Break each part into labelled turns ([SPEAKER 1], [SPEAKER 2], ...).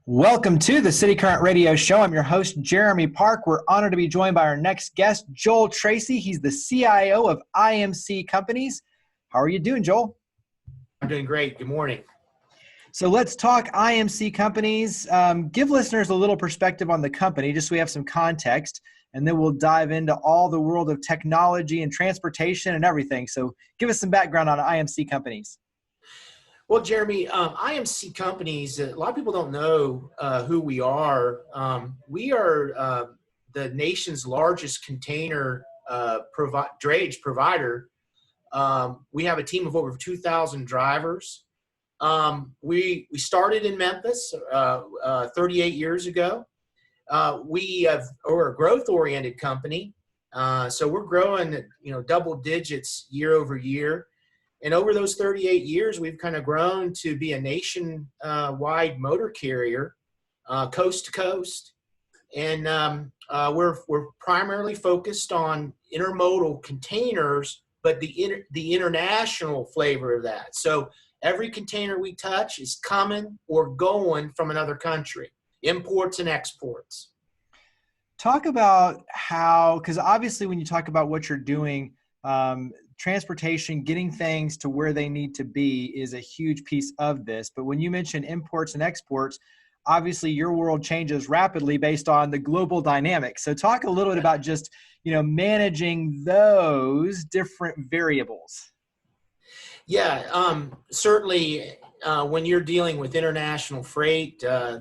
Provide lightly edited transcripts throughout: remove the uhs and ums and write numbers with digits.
[SPEAKER 1] Welcome to the City Current Radio Show. I'm your host, Jeremy Park. We're honored to be joined by our next guest, Joel Tracy. He's the CIO of IMC Companies. How are you doing, Joel?
[SPEAKER 2] I'm doing great. Good morning.
[SPEAKER 1] So let's talk IMC Companies. Give listeners a little perspective on the company, just so we have some context, and then we'll dive into all the world of technology and transportation and everything. So give us some background on IMC Companies.
[SPEAKER 2] Well, Jeremy, IMC Companies, a lot of people don't know who we are. We are the nation's largest container drayage provider. We have a team of over 2,000 drivers. We started in Memphis 38 years ago. We're a growth-oriented company, so we're growing, double digits year over year. And over those 38 years, we've kind of grown to be a nation-wide motor carrier, coast to coast. And we're primarily focused on intermodal containers, but the international flavor of that. So every container we touch is coming or going from another country, imports and exports.
[SPEAKER 1] Talk about how, because obviously when you talk about what you're doing, transportation, getting things to where they need to be is a huge piece of this. But when you mention imports and exports, obviously your world changes rapidly based on the global dynamics. So talk a little bit about just, managing those different variables.
[SPEAKER 2] Yeah, certainly when you're dealing with international freight, you're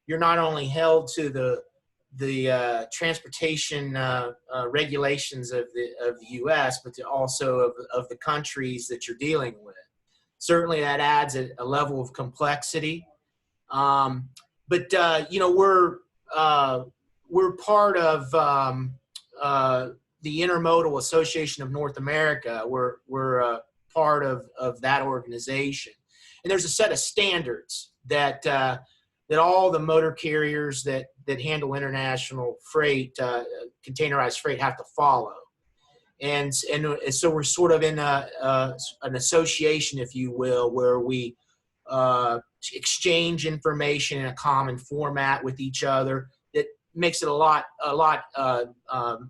[SPEAKER 2] not only held to the transportation regulations of the U.S., but also of the countries that you're dealing with. Certainly, that adds a level of complexity. We're part of the Intermodal Association of North America. We're part of that organization, and there's a set of standards that all the motor carriers that handle international freight, containerized freight, have to follow. And so we're sort of in an association, if you will, where we exchange information in a common format with each other that makes it a lot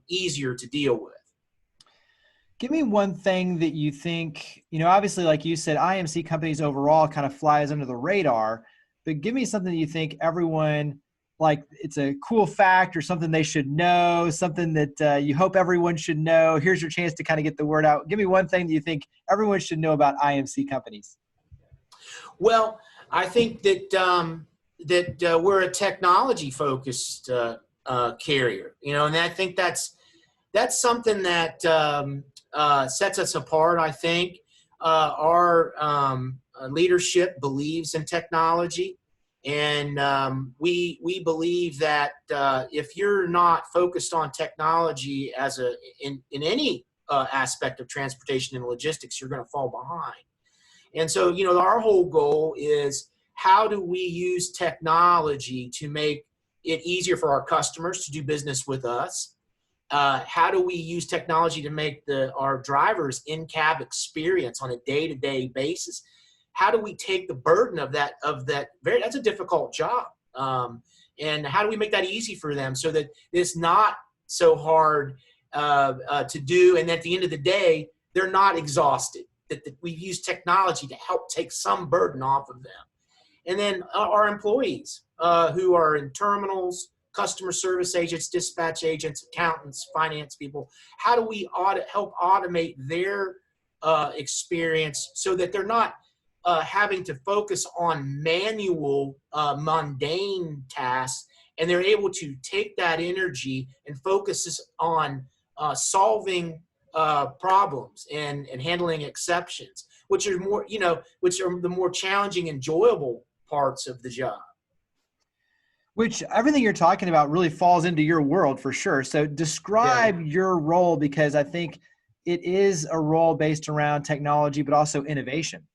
[SPEAKER 2] easier to deal with.
[SPEAKER 1] Give me one thing that you think, obviously, like you said, IMC Companies overall kind of flies under the radar. But give me something that you think everyone, it's a cool fact or something they should know, something that you hope everyone should know. Here's your chance to kind of get the word out. Give me one thing that you think everyone should know about IMC Companies.
[SPEAKER 2] Well, I think that we're a technology-focused carrier, and I think that's something that sets us apart. I think our leadership believes in technology, and we believe that if you're not focused on technology in any aspect of transportation and logistics, you're going to fall behind. And so, our whole goal is, how do we use technology to make it easier for our customers to do business with us? How do we use technology to make our drivers in-cab experience on a day-to-day basis? How do we take the burden of that? That's a difficult job. And how do we make that easy for them so that it's not so hard to do? And at the end of the day, they're not exhausted. That we use technology to help take some burden off of them. And then our employees who are in terminals, customer service agents, dispatch agents, accountants, finance people, how do we help automate their experience so that they're not having to focus on manual, mundane tasks, and they're able to take that energy and focus on solving problems and handling exceptions, which are the more challenging, enjoyable parts of the job.
[SPEAKER 1] Which everything you're talking about really falls into your world for sure. So describe your role, because I think it is a role based around technology, but also innovation.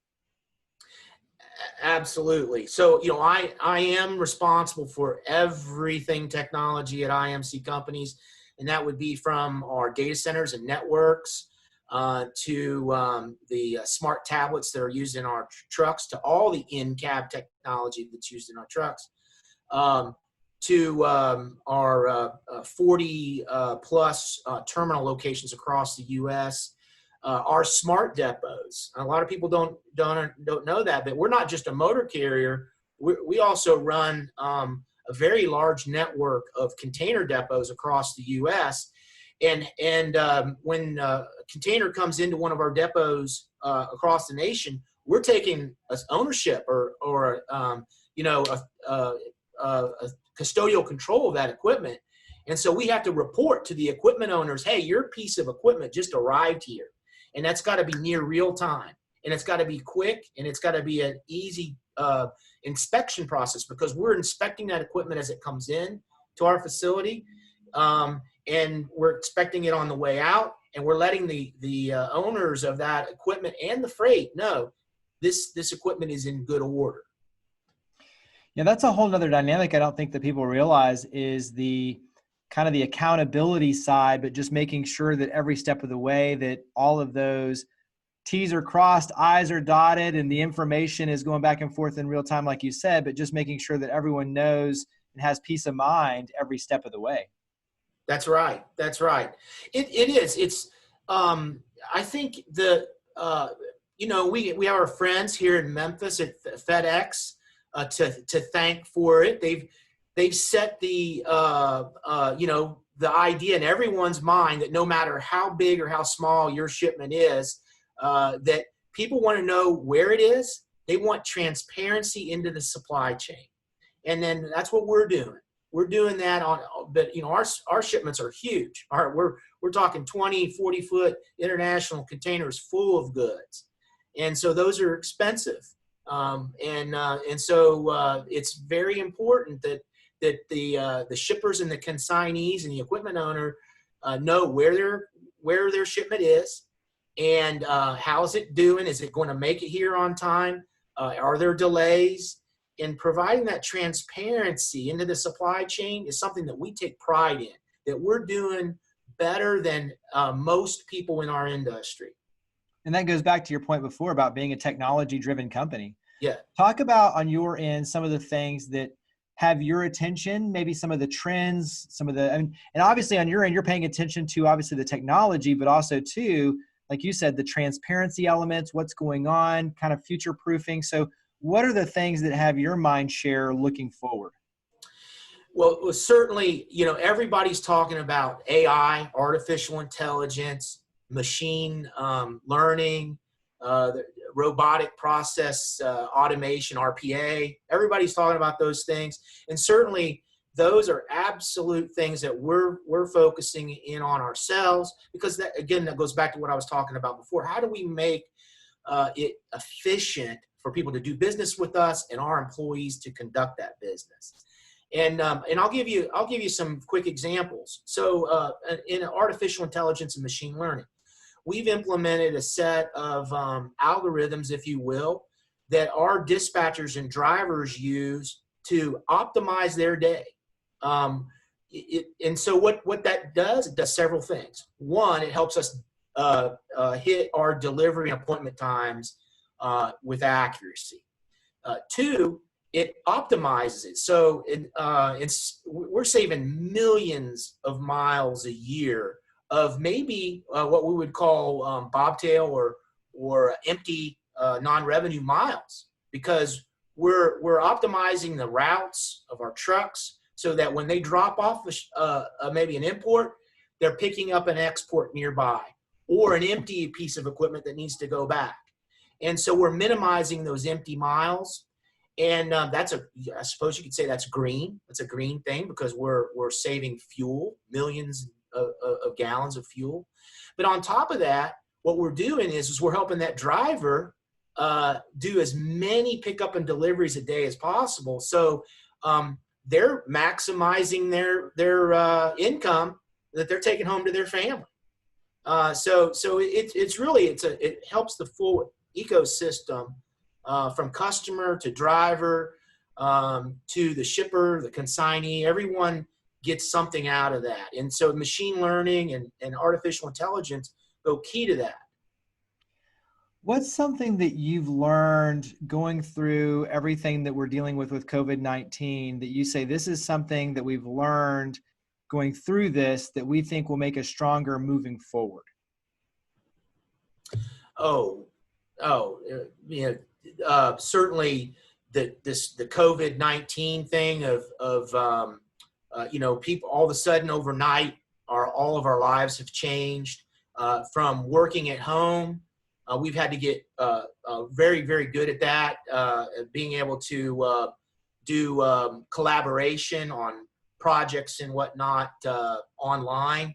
[SPEAKER 2] Absolutely. So, I am responsible for everything technology at IMC Companies, and that would be from our data centers and networks, to the smart tablets that are used in our trucks, to all the in-cab technology that's used in our trucks, to our 40 plus terminal locations across the U.S., our smart depots. A lot of people don't know that, but we're not just a motor carrier. We also run a very large network of container depots across the U.S. And when a container comes into one of our depots across the nation, we're taking ownership or a custodial control of that equipment. And so we have to report to the equipment owners, hey, your piece of equipment just arrived here. And that's got to be near real time. And it's got to be quick, and it's got to be an easy inspection process, because we're inspecting that equipment as it comes in to our facility. And we're expecting it on the way out, and we're letting the owners of that equipment and the freight know this equipment is in good order.
[SPEAKER 1] Yeah, that's a whole nother dynamic I don't think that people realize, is the kind of the accountability side, but just making sure that every step of the way that all of those T's are crossed, I's are dotted, and the information is going back and forth in real time, like you said, but just making sure that everyone knows and has peace of mind every step of the way.
[SPEAKER 2] That's right. That's right. It is. It's, I think we have our friends here in Memphis at FedEx to thank for it. They've set the idea in everyone's mind that no matter how big or how small your shipment is, that people want to know where it is. They want transparency into the supply chain. And then that's what we're doing. We're doing that but our shipments are huge. We're talking 20, 40 foot international containers full of goods. And so those are expensive. And so it's very important that the shippers and the consignees and the equipment owner know where their shipment is, and how's it doing? Is it going to make it here on time? Are there delays? And providing that transparency into the supply chain is something that we take pride in, that we're doing better than most people in our industry.
[SPEAKER 1] And that goes back to your point before about being a technology-driven company.
[SPEAKER 2] Yeah.
[SPEAKER 1] Talk about on your end some of the things that have your attention, maybe some of the trends, and obviously on your end, you're paying attention to obviously the technology, but also to, like you said, the transparency elements, what's going on, kind of future proofing. So what are the things that have your mind share looking forward?
[SPEAKER 2] Well, certainly, everybody's talking about AI, artificial intelligence, machine learning, robotic process automation, RPA. Everybody's talking about those things. And certainly those are absolute things that we're focusing in on ourselves, because that goes back to what I was talking about before. How do we make it efficient for people to do business with us and our employees to conduct that business? And I'll give you some quick examples. So in artificial intelligence and machine learning, we've implemented a set of algorithms, if you will, that our dispatchers and drivers use to optimize their day. And so what that does, it does several things. One, it helps us hit our delivery and appointment times with accuracy. Two, it optimizes it. So we're saving millions of miles a year of maybe what we would call bobtail or empty non-revenue miles, because we're optimizing the routes of our trucks so that when they drop off maybe an import, they're picking up an export nearby or an empty piece of equipment that needs to go back. And so we're minimizing those empty miles. And I suppose you could say that's green. That's a green thing, because we're saving fuel, millions of gallons of fuel. But on top of that, what we're doing is we're helping that driver do as many pickup and deliveries a day as possible. So they're maximizing their income that they're taking home to their family. So it helps the full ecosystem, from customer to driver to the shipper, the consignee. Everyone gets something out of that. And so machine learning and artificial intelligence go key to that.
[SPEAKER 1] What's something that you've learned going through everything that we're dealing with COVID-19 that you say this is something that we've learned going through this that we think will make us stronger moving forward?
[SPEAKER 2] Oh, yeah, certainly the COVID-19 thing of people all of a sudden overnight, all of our lives have changed from working at home. We've had to get very, very good at that, being able to do collaboration on projects and whatnot online,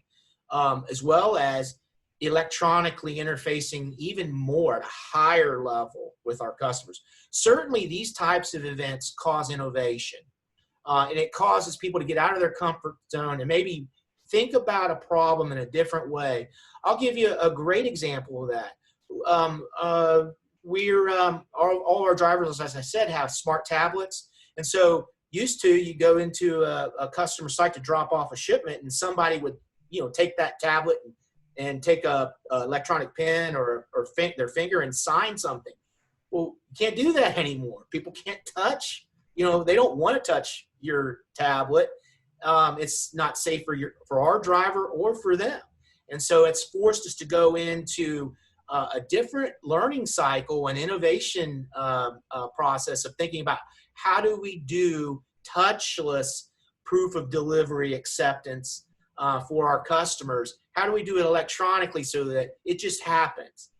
[SPEAKER 2] as well as electronically interfacing even more at a higher level with our customers. Certainly, these types of events cause innovation, and it causes people to get out of their comfort zone and maybe think about a problem in a different way. I'll give you a great example of that. All our drivers, as I said, have smart tablets, and so used to you go into a customer site to drop off a shipment, and somebody would take that tablet and take a electronic pen or their finger and sign something. Well, you can't do that anymore. People can't touch. They don't want to touch your tablet. It's not safe for our driver or for them. And so it's forced us to go into a different learning cycle and innovation process of thinking about how do we do touchless proof of delivery acceptance for our customers. How do we do it electronically so that it just happens?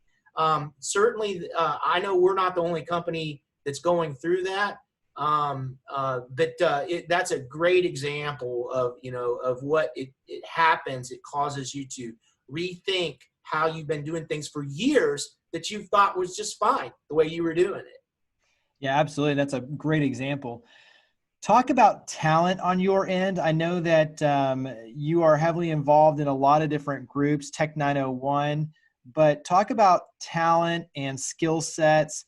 [SPEAKER 2] Certainly, I know we're not the only company that's going through that, but that's a great example of what it happens. It causes you to rethink how you've been doing things for years that you thought was just fine the way you were doing it.
[SPEAKER 1] Yeah, absolutely. That's a great example. Talk about talent on your end. I know that you are heavily involved in a lot of different groups, Tech 901, but talk about talent and skill sets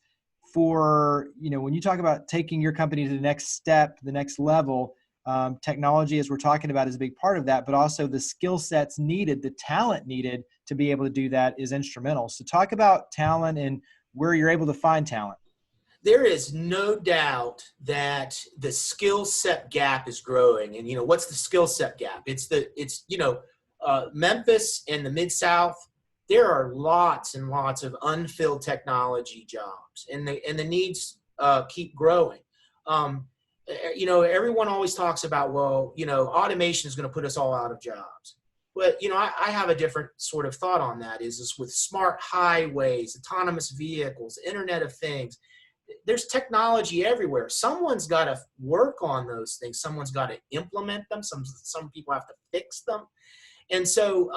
[SPEAKER 1] for, when you talk about taking your company to the next step, the next level, technology, as we're talking about, is a big part of that, but also the skill sets needed, the talent needed to be able to do that is instrumental. So talk about talent and where you're able to find talent.
[SPEAKER 2] There is no doubt that the skill set gap is growing. And what's the skill set gap? It's Memphis and the Mid-South. There are lots and lots of unfilled technology jobs, and the needs keep growing. Everyone always talks about, well, automation is going to put us all out of jobs. But I have a different sort of thought on that. Is with smart highways, autonomous vehicles, Internet of Things. There's technology everywhere. Someone's got to work on those things. Someone's got to implement them. Some people have to fix them. And so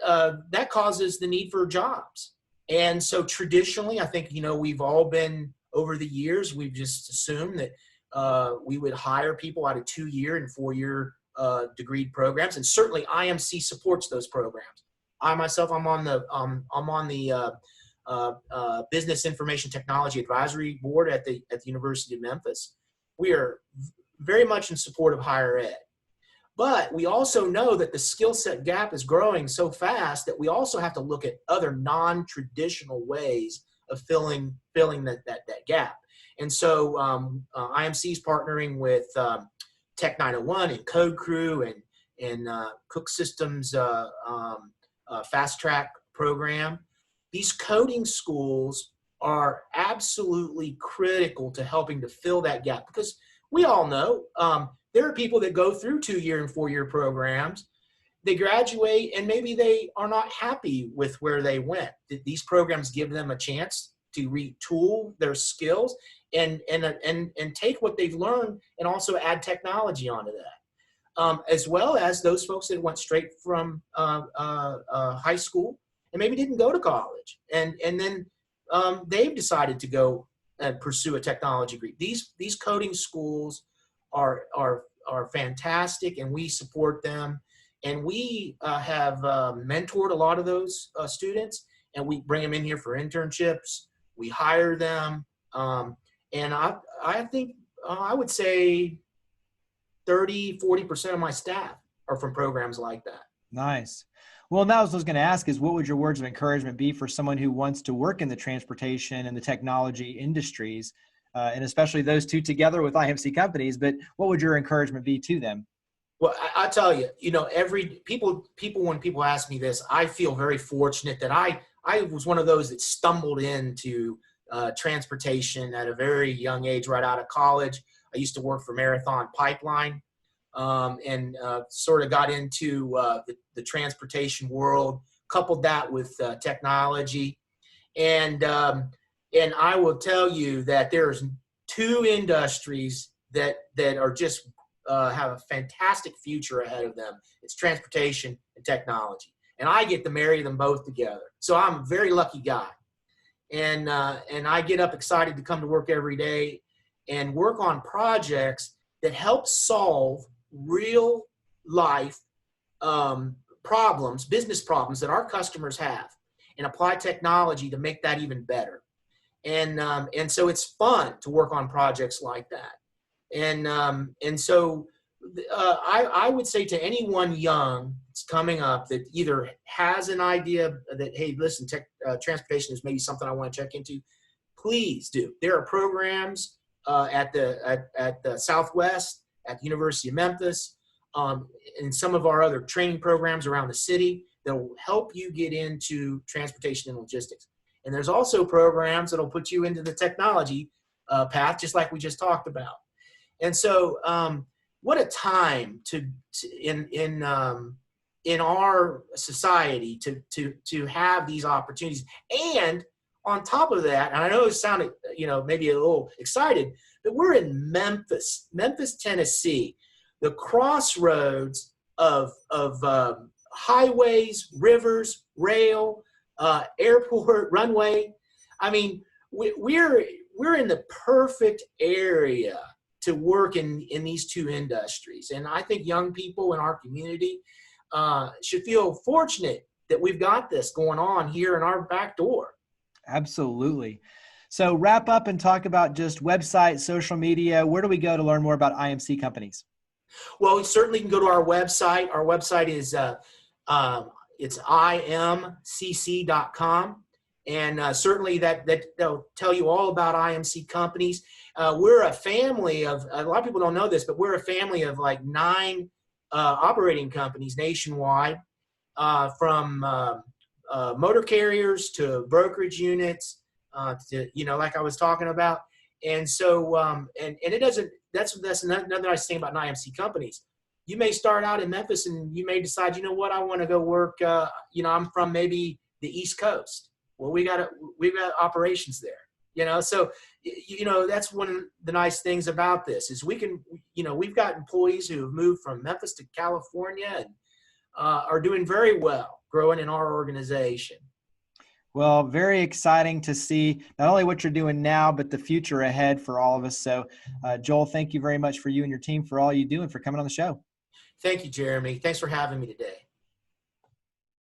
[SPEAKER 2] that causes the need for jobs. And so traditionally, I think, we've all been, over the years, we've just assumed that we would hire people out of 2-year and 4-year degree programs. And certainly IMC supports those programs. I myself, I'm on the Business Information Technology Advisory Board at the University of Memphis. We are very much in support of higher ed. But we also know that the skill set gap is growing so fast that we also have to look at other non-traditional ways of filling that gap. And so IMC is partnering with Tech 901 and Code Crew and Cook Systems Fast Track program. These coding schools are absolutely critical to helping to fill that gap, because we all know there are people that go through 2-year and 4-year programs. They graduate and maybe they are not happy with where they went. These programs give them a chance to retool their skills and take what they've learned and also add technology onto that, as well as those folks that went straight from high school and maybe didn't go to college, and then they've decided to go and pursue a technology degree. These coding schools are fantastic, and we support them. And we have mentored a lot of those students, and we bring them in here for internships. We hire them, and I think I would say 30-40% of my staff are from programs like that.
[SPEAKER 1] Nice. Well, now what I was going to ask is, what would your words of encouragement be for someone who wants to work in the transportation and the technology industries, and especially those two together with IMC Companies, but what would your encouragement be to them?
[SPEAKER 2] Well, I tell you, when people ask me this, I feel very fortunate that I was one of those that stumbled into transportation at a very young age, right out of college. I used to work for Marathon Pipeline, and sort of got into the transportation world, coupled that with technology. And I will tell you that there's two industries that are just have a fantastic future ahead of them. It's transportation and technology, and I get to marry them both together. So I'm a very lucky guy, and I get up excited to come to work every day and work on projects that help solve real life problems, business problems that our customers have, and apply technology to make that even better. And so it's fun to work on projects like that. And so I would say to anyone young that's coming up that either has an idea that, hey, listen, transportation is maybe something I want to check into, please do. There are programs at the Southwest, at the University of Memphis, and some of our other training programs around the city that will help you get into transportation and logistics. And there's also programs that will put you into the technology path, just like we just talked about. And so, what a time in our society to have these opportunities. And on top of that, and I know it sounded, maybe a little excited, but we're in Memphis, Tennessee, the crossroads of highways, rivers, rail, airport, runway. I mean, we're in the perfect area to work in these two industries. And I think young people in our community should feel fortunate that we've got this going on here in our back door.
[SPEAKER 1] Absolutely. So wrap up and talk about just website, social media. Where do we go to learn more about IMC Companies?
[SPEAKER 2] Well, we certainly can go to our website. Our website is it's imcc.com. And certainly they'll tell you all about IMC Companies. We're a family of, a lot of people don't know this, but we're a family of like 9 operating companies nationwide, from motor carriers to brokerage units, to, like I was talking about. And so, and it doesn't, that's another nice thing about IMC Companies. You may start out in Memphis and you may decide, you know what, I want to go work, I'm from maybe the East Coast. Well, we've got operations there, so, that's one of the nice things about this is we can, we've got employees who have moved from Memphis to California and are doing very well growing in our organization.
[SPEAKER 1] Well, very exciting to see not only what you're doing now, but the future ahead for all of us. So, Joel, thank you very much for you and your team for all you do and for coming on the show.
[SPEAKER 2] Thank you, Jeremy. Thanks for having me today.